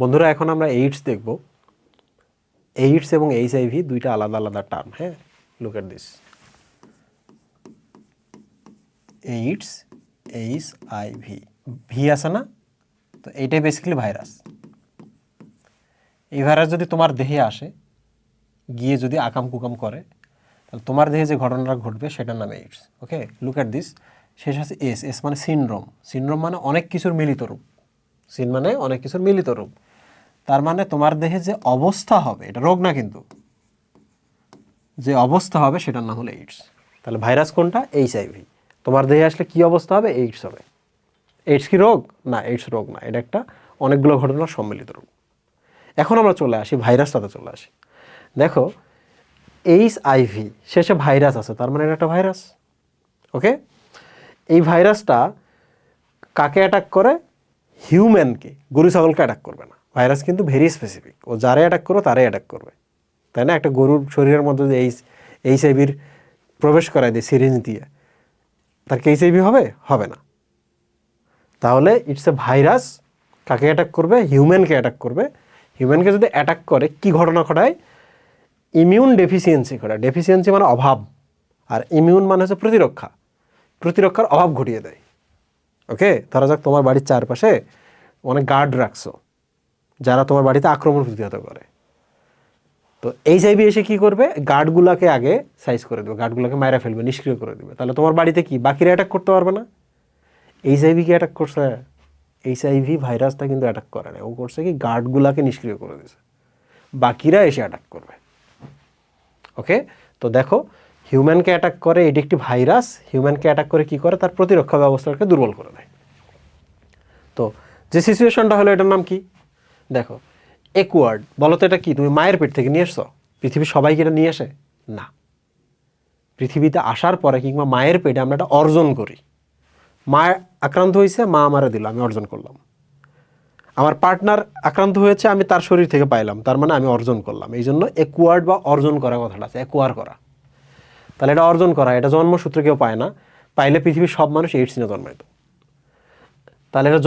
বন্ধুরা এখন আমরা এইডস দেখব। এইডস এবং এইচআইভি দুইটা আলাদা আলাদা টার্ম। হ্যাঁ, look at this. AIDS, HIV, V আছে না? তো এইটাই বেসিক্যালি ভাইরাস। এই ভাইরাস যদি তোমার দেহে আসে, গিয়ে যদি আকাম কুকাম করে, তাহলে তোমার দেহে যে ঘটনাটা ঘটবে সেটার নাম AIDS. Okay, look at this. শেষ আছে এস। এস মানে সিনড্রোম। সিনড্রোম মানে অনেক কিছুর মিলিত রূপ। সিন মানে অনেক কিছুর মিলিত রূপ। তার মানে তোমার দেহে যে অবস্থা হবে, এটা রোগ না কিন্তু, যে অবস্থা হবে সেটার নাম হলো এইডস। তাহলে ভাইরাস কোনটা? এইচআইভি। তোমার দেহে আসলে কি অবস্থা হবে? এইডস হবে। এইডস কি রোগ? না, এইডস রোগ না, এটা একটা অনেকগুলো ঘটনার সম্মিলিত রূপ। এখন আমরা চলে আসি ভাইরাসটাতে চলে আসি। দেখো, এইচআইভি শেষে ভাইরাস আছে, তার মানে এটা একটা ভাইরাস। ওকে, এই ভাইরাসটা কাকে অ্যাটাক করে? হিউম্যানকে, গরু ছাগলকে অ্যাটাক করবে না। ভাইরাস কিন্তু ভেরি স্পেসিফিক, ও যারে অ্যাটাক করবে তারাই অ্যাটাক করবে, তাই না? একটা গরুর শরীরের মধ্যে যে এইচআইভির প্রবেশ করায় দেয় সিরিঞ্জ দিয়ে, তার কি এইচআইভি হবে? হবে না। তাহলে ইটস এ ভাইরাস। কাকে অ্যাটাক করবে? হিউম্যানকে অ্যাটাক করবে। হিউম্যানকে যদি অ্যাটাক করে কি ঘটনা ঘটায়? ইমিউন ডেফিসিয়েন্সি ঘটায়। ডেফিসিয়েন্সি মানে অভাব, আর ইমিউন মানে হচ্ছে প্রতিরক্ষা। প্রতিরক্ষার অভাব ঘটিয়ে দেয়। ওকে, ধরা যাক তোমার বাড়ির চারপাশে অনেক গার্ড রাখছো যারা তোমার বাড়িতে আক্রমণ প্রতিহত করে। তো এইচআইভি এসে কি করবে? গার্ডগুলোকে আগে সাইজ করে দেবে, গার্ডগুলোকে মাইরা ফেলবে, নিষ্ক্রিয় করে দেবে। তাহলে তোমার বাড়িতে কি বাকিরা অ্যাটাক করতে পারবে না? এইচআইভি কি অ্যাটাক করছে? এইচআইভি ভাইরাসটা কিন্তু অ্যাটাক করে না, ও করছে কি গার্ডগুলোকে নিষ্ক্রিয় করে দিয়েছে, বাকিরা এসে অ্যাটাক করবে। ওকে, তো দেখো, হিউম্যানকে অ্যাটাক করে, এটি একটি ভাইরাস। হিউম্যানকে অ্যাটাক করে কি করে? তার প্রতিরক্ষা ব্যবস্থাকে দুর্বল করে দেয়। তো যে সিচুয়েশনটা হলো, এটার নাম কি? দেখো, একোয়ার্ড। বলো তো এটা কি? তুমি মায়ের পেট থেকে নিয়ে এসছো? পৃথিবীর সবাইকে এটা নিয়ে আসে না। পৃথিবীতে আসার পরে কিংবা মায়ের পেটে আমরা এটা অর্জন করি। মা আক্রান্ত হয়েছে, মা আমারে দিল, আমি অর্জন করলাম। আমার পার্টনার আক্রান্ত হয়েছে, আমি তার শরীর থেকে পাইলাম, তার মানে আমি অর্জন করলাম। এই জন্য একোয়ার্ড বা অর্জন করা কথাটা আছে, একোয়ার করা। তাহলে এটা অর্জন করা, এটা জন্মসূত্রে কেউ পায় না। পাইলে পৃথিবীর সব মানুষ এইডস নিয়ে জন্মাইতো। তাহলে এটা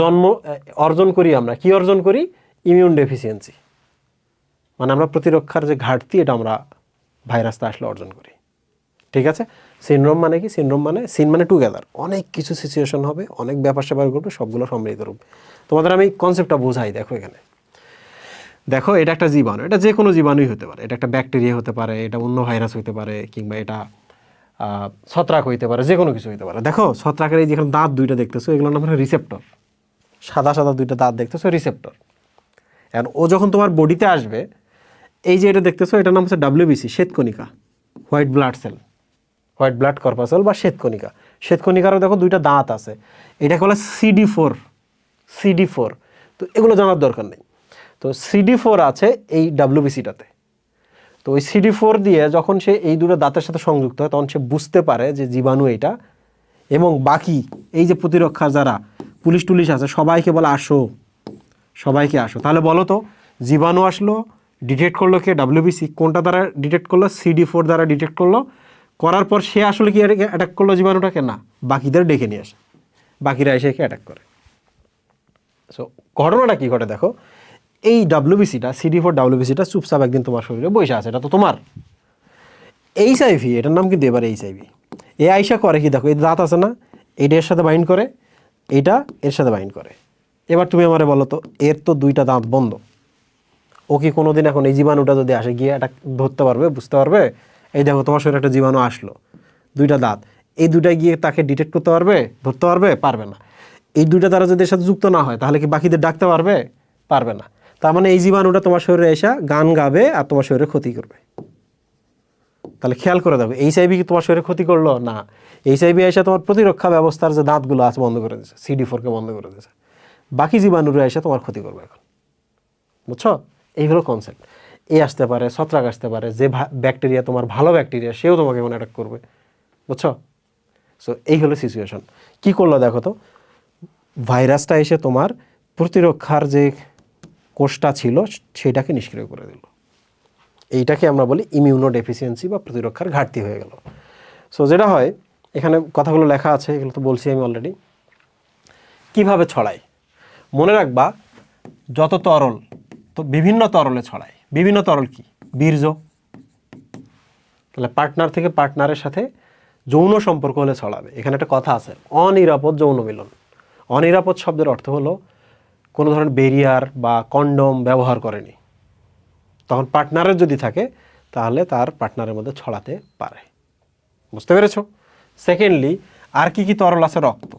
অর্জন করি আমরা। কি অর্জন করি? ইমিউন ডেফিসিয়েন্সি, মানে আমরা প্রতিরক্ষার যে ঘাটতি, এটা আমরা ভাইরাসটা আসলে অর্জন করি। ঠিক আছে? সিনড্রোম মানে কি? সিনড্রোম মানে, সিন মানে টুগেদার, অনেক কিছু সিচুয়েশন হবে, অনেক ব্যাপার স্যাপার ঘটবে, সবগুলো সম্মিলিত রূপ। তোমাদের আমি কনসেপ্টটা বোঝাই। দেখো এখানে, দেখো, এটা একটা জীবাণু, এটা যে কোনো জীবাণুই হতে পারে, এটা একটা ব্যাকটেরিয়া হতে পারে, এটা অন্য ভাইরাস হতে পারে, কিংবা এটা ছত্রাক হইতে পারে, যে কোনো কিছু হইতে পারে। দেখো, ছত্রাকের এই যেখানে দাঁত দুইটা দেখতেছো, এগুলোর নাম হলো রিসেপ্টর। সাদা সাদা দুইটা দাঁত দেখতেছো, রিসেপ্টর। এখন ও যখন তোমার বডিতে আসবে, এই যে এটা দেখতেছো, এটার নাম হচ্ছে ডাব্লিউবিসি, শ্বেতকণিকা, white blood cell, white blood corpuscle বা শ্বেতকণিকা। শ্বেতকণিকারও দেখো দুইটা দাঁত আছে, এটাকে বলে CD4। CD4, তো এগুলো জানার দরকার নেই। তো CD4 আছে এই ডাব্লিউবিসিটাতে। তো ওই CD4 দিয়ে যখন সে এই দুটো দাঁতের সাথে সংযুক্ত হয়, তখন সে বুঝতে পারে যে জীবাণু এইটা, এবং বাকি এই যে প্রতিরক্ষা যারা পুলিশ টুলিশ আছে, সবাইকে বলে আসো, সবাইকে আসো। তাহলে বলো তো, জীবাণু আসলো, ডিটেক্ট করলো কে? ডাব্লিউবিসি। কোনটা দ্বারা ডিটেক্ট করলো? CD4 দ্বারা ডিটেক্ট করলো। করার পর সে আসলে কি অ্যাটাক করলো জীবাণুটাকে? না, বাকিদের ডেকে নিয়ে আসে, বাকিরা এসে একে অ্যাটাক করে। সো ঘটনাটা কি ঘটে দেখো, এই ডাব্লিউবিসিটা, CD4 ডাব্লিউবিসিটা চুপচাপ একদিন তোমার শরীরে বসে আছে, এটা তো তোমার। এইচআইভি, এটার নাম কিন্তু এবার এইচআইভি। এ আইসা করে কি? দেখো, এই দাঁত আছে না, এইটা এর সাথে বাইন্ড করে, এইটা এর সাথে বাইন্ড করে। এবার তুমি আমারে বলো তো, এর তো দুইটা দাঁত বন্ধ, ও কি কোনোদিন এখন এই জীবাণুটা যদি আসে গিয়ে এটা ধরতে পারবে, বুঝতে পারবে? এই দেখো, তোমার শরীরে একটা জীবাণু আসলো, দুইটা দাঁত, এই দুইটা গিয়ে তাকে ডিটেক্ট করতে পারবে, ধরতে পারবে? পারবে না। এই দুইটা দ্বারা যদি এর সাথে যুক্ত না হয়, তাহলে কি বাকিদের ডাকতে পারবে? পারবে না। তার মানে এই জীবাণুটা তোমার শরীরে এসে গান গাবে আর তোমার শরীরে ক্ষতি করবে। তাহলে খেয়াল করে দেখো, এইচআইভি কি তোমার শরীরে ক্ষতি করলো? না, এইচআইভি এসে তোমার প্রতিরক্ষা ব্যবস্থার যে দাঁতগুলো আছে বন্ধ করে দিয়েছে, CD4কে বন্ধ করে দিয়েছে। বাকি জীবাণুরা এসে তোমার ক্ষতি করবে এখন। বুঝছো? এই হলো কনসেপ্ট। এ আসতে পারে, ছত্রাক আসতে পারে, যে ব্যাকটেরিয়া তোমার ভালো ব্যাকটেরিয়া, সেও তোমাকে এখন অ্যাটাক করবে। বুঝছো? সো এই হলো সিচুয়েশন। কি করলো দেখো তো, ভাইরাসটা এসে তোমার প্রতিরক্ষার যে কোষটা ছিল সেটাকে নিষ্ক্রিয় করে দিল। এইটাকে আমরা বলি ইমিউনো ডেফিসিয়েন্সি বা প্রতিরক্ষার ঘাটতি হয়ে গেল। সো যেটা হয়, এখানে কথাগুলো লেখা আছে, এগুলো তো বলছি আমি অলরেডি। কিভাবে ছড়ায় মনে রাখবা, যত তরল তো বিভিন্ন তরলে ছড়ায়। বিভিন্ন তরল কি? বীর্য। তাহলে পার্টনার থেকে পার্টনারের সাথে যৌন সম্পর্ক হলে ছড়াবে। এখানে একটা কথা আছে, অনিরাপদ যৌন মিলন। অনিরাপদ শব্দের অর্থ হলো কোনো ধরনের বেরিয়ার বা কন্ডম ব্যবহার করেনি, তখন পার্টনারের যদি থাকে তাহলে তার পার্টনারের মধ্যে ছড়াতে পারে। বুঝতে পেরেছো? সেকেন্ডলি, আর কি কি তরল আছে? রক্ত।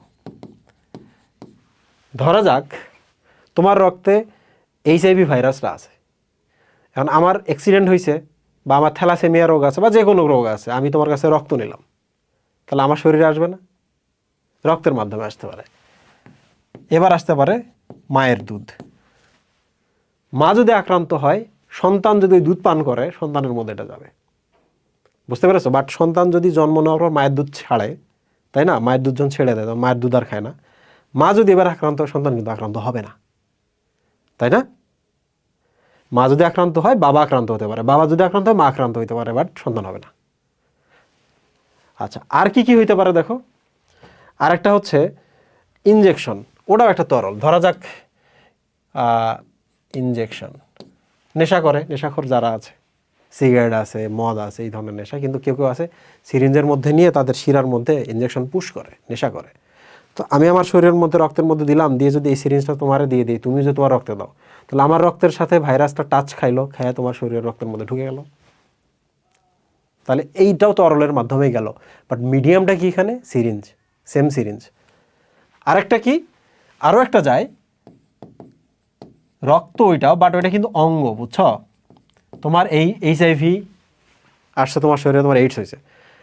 ধরা যাক তোমার রক্তে HIV ভাইরাসটা আছে, এখন আমার অ্যাক্সিডেন্ট হয়েছে বা আমার থ্যালাসেমিয়া রোগ আছে বা যে কোনো রোগ আছে, আমি তোমার কাছে রক্ত নিলাম, তাহলে আমার শরীরে আসবে না? রক্তের মাধ্যমে আসতে পারে। এবার আসতে পারে মায়ের দুধ। মা যদি আক্রান্ত হয়, সন্তান যদি দুধ পান করে, সন্তানের মধ্যে এটা যাবে। বুঝতে পেরেছো? বাট সন্তান যদি জন্ম নেওয়ার পর মায়ের দুধ ছাড়ে, তাই না, মায়ের দুধ যখন ছেড়ে দেয় তখন মায়ের দুধ আর খায় না, মা যদি এবার আক্রান্ত হয়, সন্তান কিন্তু আক্রান্ত হবে না, তাই না? মা যদি আক্রান্ত হয়, বাবা আক্রান্ত হতে পারে, বাবা যদি আক্রান্ত হয়, মা আক্রান্ত হতে পারে, বাট সন্তান হবে না। আচ্ছা, আর কি কি হইতে পারে দেখো। আরেকটা হচ্ছে ইনজেকশন, ওটাও একটা তরল। ধরা যাক ইনজেকশন, নেশা করে, নেশাখোর যারা আছে, সিগারেট আছে, মদ আছে, এই ধরনের নেশা, কিন্তু কেউ কেউ আছে সিরিঞ্জের মধ্যে নিয়ে তাদের শিরার মধ্যে ইনজেকশন পুশ করে, নেশা করে। তো আমি আমার শরীরের মধ্যে, রক্তের মধ্যে দিলাম, দিয়ে যদি এই সিরিঞ্জটা তোমারে দিয়ে দিই, তুমি যদি তোমার রক্তে দাও, তাহলে আমার রক্তের সাথে ভাইরাসটা টাচ খাইলো, খাইয়া তোমার শরীরের রক্তের মধ্যে ঢুকে গেল। তাহলে এইটাও তরলের মাধ্যমেই গেল, বাট মিডিয়ামটা কি এখানে? Syringe, same syringe. আরেকটা কি, আরও একটা যায়, রক্ত ওইটাও, বাট ওইটা কিন্তু অঙ্গ, বুঝছ? তোমার এই HIV আসছে তোমার শরীরে, তোমার এইডস হয়েছে,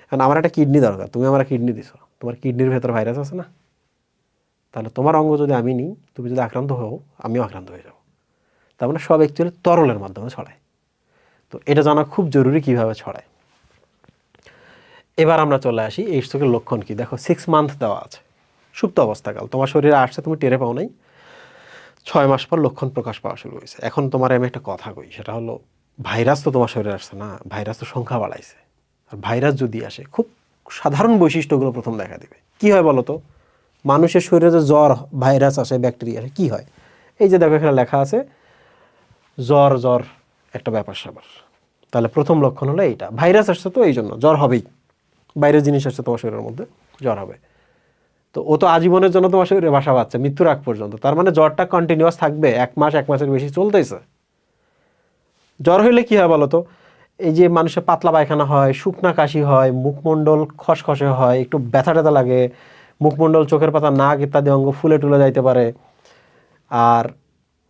কারণ আমার একটা কিডনি দরকার, তুমি আমার কিডনি দিছো, তোমার কিডনির ভেতর ভাইরাস আছে না, তাহলে তোমার অঙ্গ যদি আমি নিই, তুমি যদি আক্রান্ত হও, আমিও আক্রান্ত হয়ে যাব। তার মানে সব অ্যাকচুয়ালি তরলের মাধ্যমে ছড়ায়। তো এটা জানা খুব জরুরি কীভাবে ছড়ায়। এবার আমরা চলে আসি এইডস রোগের লক্ষণ কি। দেখো 6 মান্থ দেওয়া আছে, সুপ্ত অবস্থাকাল, তোমার শরীরে আসছে, তুমি টেরে পাও নাই, 6 মাস পর লক্ষণ প্রকাশ পাওয়া শুরু হয়েছে। এখন তোমার আমি একটা কথা কই, সেটা হলো ভাইরাস তো তোমার শরীরে আসছে না, ভাইরাস তো সংখ্যা বাড়াইছে। আর ভাইরাস যদি আসে, খুব সাধারণ বৈশিষ্ট্যগুলো প্রথম দেখা দেবে। কি হয় বলো তো? মানুষের শরীরে যে জ্বর, ভাইরাস আসে, ব্যাকটেরিয়া আসে, কী হয়? এই যে দেখো এখানে লেখা আছে জ্বর, জ্বর একটা ব্যাপার স্যাপার। তাহলে প্রথম লক্ষণ হলো এইটা, ভাইরাস আসছে তো এই জন্য জ্বর হবেই, বাইরের জিনিস আসছে তোমার শরীরের মধ্যে, জ্বর হবে। তো ও তো আজীবনের জন্য তোমার শরীরে বাসা বাঁধছে, মৃত্যুর আগ পর্যন্ত, তার মানে জ্বরটা কন্টিনিউয়াস থাকবে, 1 মাস, 1 মাসের বেশি চলতেছে। জ্বর হইলে কী হয় বলো তো? এই যে মানুষের পাতলা পায়খানা হয়, শুকনা কাশি হয়, মুখমণ্ডল খসখসে হয়, একটু ব্যথা ট্যাথা লাগে, মুখমণ্ডল, চোখের পাতা, নাক ইত্যাদি অঙ্গ ফুলে টুলে যাইতে পারে। আর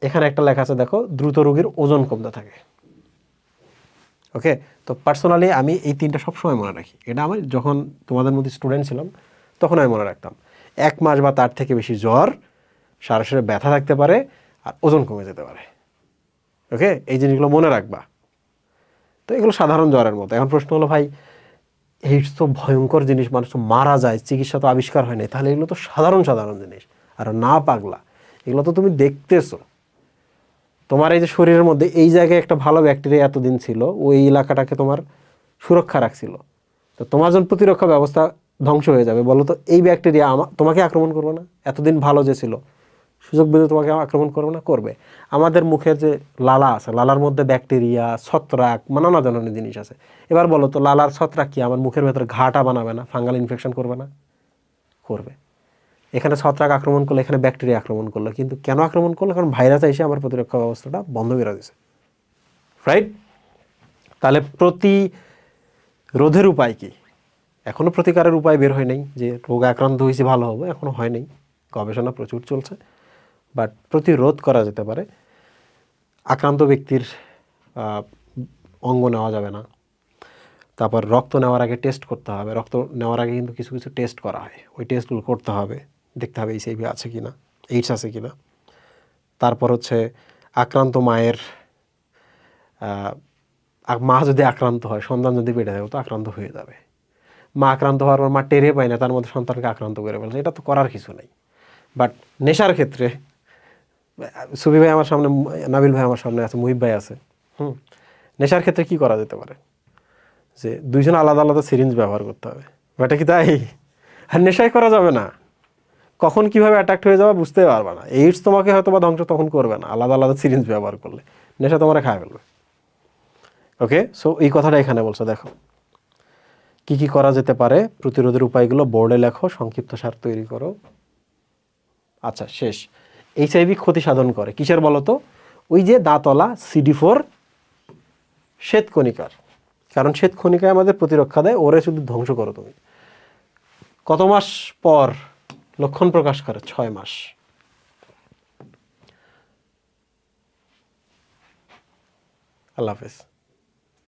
এখানে একটা লেখা আছে দেখো, দ্রুত রোগীর ওজন কমতে থাকে। ওকে, তো পার্সোনালি আমি এই 3টা সবসময় মনে রাখি। এটা আমি যখন তোমাদের মধ্যে স্টুডেন্ট ছিলাম তখন আমি মনে রাখতাম। 1 মাস বা তার থেকে বেশি জ্বর, সারা শরীরে ব্যথা থাকতে পারে, আর ওজন কমে যেতে পারে। ওকে, এই জিনিসগুলো মনে রাখবা। তো এগুলো সাধারণ জ্বরের মতো। এখন প্রশ্ন হলো, ভাই এইডস তো ভয়ঙ্কর জিনিস, মানুষ তো মারা যায়, চিকিৎসা তো আবিষ্কার হয় নাই, তাহলে এগুলো তো সাধারণ সাধারণ জিনিস। আর না পাগলা, এগুলো তো তুমি দেখতেছো। তোমার এই যে শরীরের মধ্যে এই জায়গায় একটা ভালো ব্যাকটেরিয়া এতদিন ছিল, ওই এলাকাটাকে তোমার সুরক্ষা রাখছিল। তো তোমার যখন প্রতিরক্ষা ব্যবস্থা ধ্বংস হয়ে যাবে, বলো তো এই ব্যাকটেরিয়া তোমাকে আক্রমণ করবে না? এতদিন ভালো যে ছিল, সুযোগ বুঝে তোমাকে আক্রমণ করবে না? করবে। আমাদের মুখের যে লালা আছে, লালার মধ্যে ব্যাকটেরিয়া, ছত্রাক, নানা ধরনের জিনিস আছে। এবার বলো তো, লালার ছত্রাক কি আমার মুখের ভেতরে ঘাটা বানাবে না? ফাঙ্গাল ইনফেকশন করবে না? করবে। এখানে ছত্রাক আক্রমণ করলো, এখানে ব্যাকটেরিয়া আক্রমণ করলো, কিন্তু কেন আক্রমণ করলো? কারণ ভাইরাস এসে আমার প্রতিরক্ষা ব্যবস্থাটা বন্ধ করে দিয়েছে, রাইট? তাহলে প্রতিরোধের উপায় কি? এখনও প্রতিকারের উপায় বের হয় নাই, যে রোগে আক্রান্ত হয়েছে ভালো হবে, এখনও হয় নাই, গবেষণা প্রচুর চলছে। বাট প্রতিরোধ করা যেতে পারে। আক্রান্ত ব্যক্তির অঙ্গ নেওয়া যাবে না। তারপর রক্ত নেওয়ার আগে টেস্ট করতে হবে। রক্ত নেওয়ার আগে কিন্তু কিছু কিছু টেস্ট করা হয়, ওই টেস্টগুলো করতে হবে, দেখতে হবে HIV আছে কি না, এইডস আছে কি না। তারপর হচ্ছে আক্রান্ত মায়ের, মা যদি আক্রান্ত হয়, সন্তান যদি পেটে থাকে, তো আক্রান্ত হয়ে যাবে। মা আক্রান্ত হওয়ার পর মা টেরে পায় না, তার মধ্যে সন্তানকে আক্রান্ত করে ফেলছে, এটা তো করার কিছু নেই। বাট নেশার ক্ষেত্রে, সুবি ভাই আমার সামনে, নাবিল ভাই আমার সামনে আছে, মুহিব ভাই আছে, নেশার ক্ষেত্রে কি করা যেতে পারে? যে 2জন আলাদা আলাদা সিরিঞ্জ ব্যবহার করতে হবে। এটা কি তাই? আর নেশাই করা যাবে না, কখন কিভাবে অ্যাটাক্ট হয়ে যাবে বুঝতে পারবে না। এইডস তোমাকে হয়তো বা ধ্বংস তখন করবে না, আলাদা আলাদা সিরিঞ্জ ব্যবহার করলে। নেশা তোমার খায় ফেলবে। ওকে, সো এই কথাটা এখানে বলছো, দেখো কি কি করা যেতে পারে, প্রতিরোধের উপায়গুলো বোর্ডে লেখো, সংক্ষিপ্ত সার তৈরি করো। আচ্ছা শেষ। এইচআইভি ক্ষতি সাধন করে কিসের বলো তো? ওই যে দাঁতলা CD4 শ্বেতকণিকার, কারণ শ্বেতকণিকায় আমাদের প্রতিরক্ষা দেয়, ওরে শুধু ধ্বংস করো তুমি। কত মাস পর লক্ষণ প্রকাশ করে? 6 মাস। আল্লাহ হাফেজ।